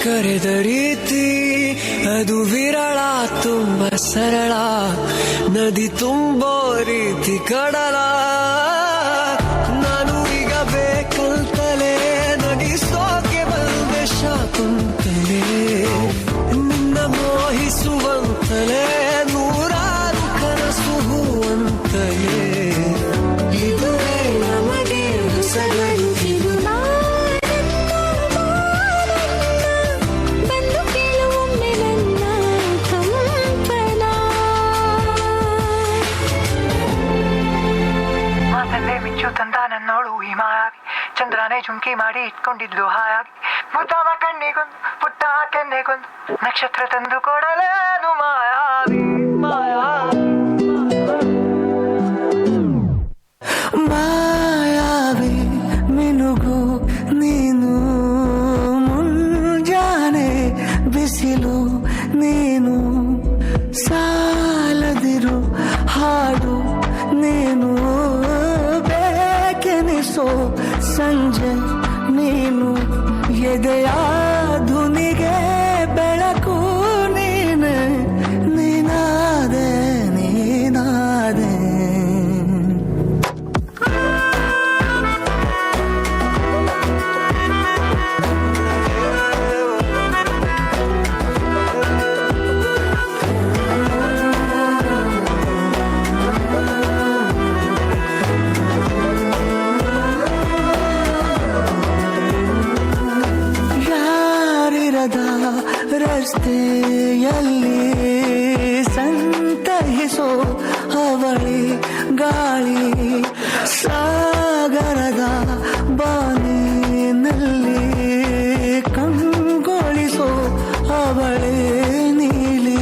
ಕರೆದ ರೀತಿ ಅದು ವಿರಳ ತುಂಬ ಸರಳ ನದಿ ತುಂಬೋ ರೀತಿ ಕಡಲ ನಾನು ಈಗ ಬೇಕಂತಲೇ ನಗಿಸೋಕೆ ಬಂದೆ ಶಾಕುಂತಲೇ ನಿನ್ನ ಮೋಹಿಸುವಂತಲೇ ನೂರಾರು ಕನಸು ಹೂವಂತಲೇ ಇದುವೇ ನಮಗೆ ಹೊಸಗರು ತಂದ ನನ್ನೋಳು ಹಿಮಾಯಾಗಿ ಚಂದ್ರನೇ ಜುಂಕಿ ಮಾಡಿ ಇಟ್ಕೊಂಡಿದ್ಲು ಹಾಯಾಗಿ ಮುದ್ದಾದ ಕಣ್ಣಿಗೊಂದು ಪುಟ್ಟ ಕೆನ್ನೆಗೊಂದು ನಕ್ಷತ್ರ ತಂದು ಕೊಡಲೇನು ಮಾಯಾವಿ ಮಾಯಾವಿ ಮಿನುಗು ನೀನು ಮುಂಜಾನೆ ಬಿಸಿಲು ನೀನು ಸಾಲದಿರು ಹಾಡು ನೀನು ಸಂಜೆ ನೀನು ಎದೆಯ ಧುನಿಗೆ ಬೆಳಕು ನೀನು ನೀನಾದೆ ನೀನಾದೆ ರಸ್ತೆಯಲ್ಲಿ ಸಂತಹಿಸೋ ಅವಳಿ ಗಾಳಿ ಸಾಗರದ ಬಾನಿನಲ್ಲಿ ಕಂಗೊಳಿಸೋ ಅವಳೆ ನೀಲಿ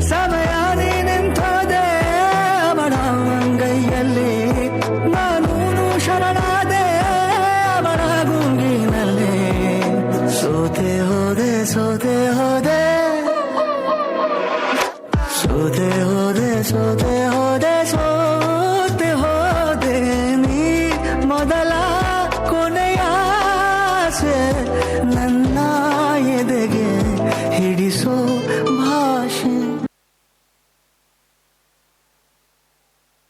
ಸಮಯ ನಿಂತೋದೆ ಅವಳ ಅಂಗೈಯಲ್ಲಿ ನಾನು ಶರಣಾದೆ ಅವಳ ಗುಂಗಿನಲ್ಲಿ ಸೋತೆ ಹೋದೆ ಸೋತೆ ಹೋದೆ ಸೋತೆ ಹೋದೆ ಸೋತೆ ಹೋದೆ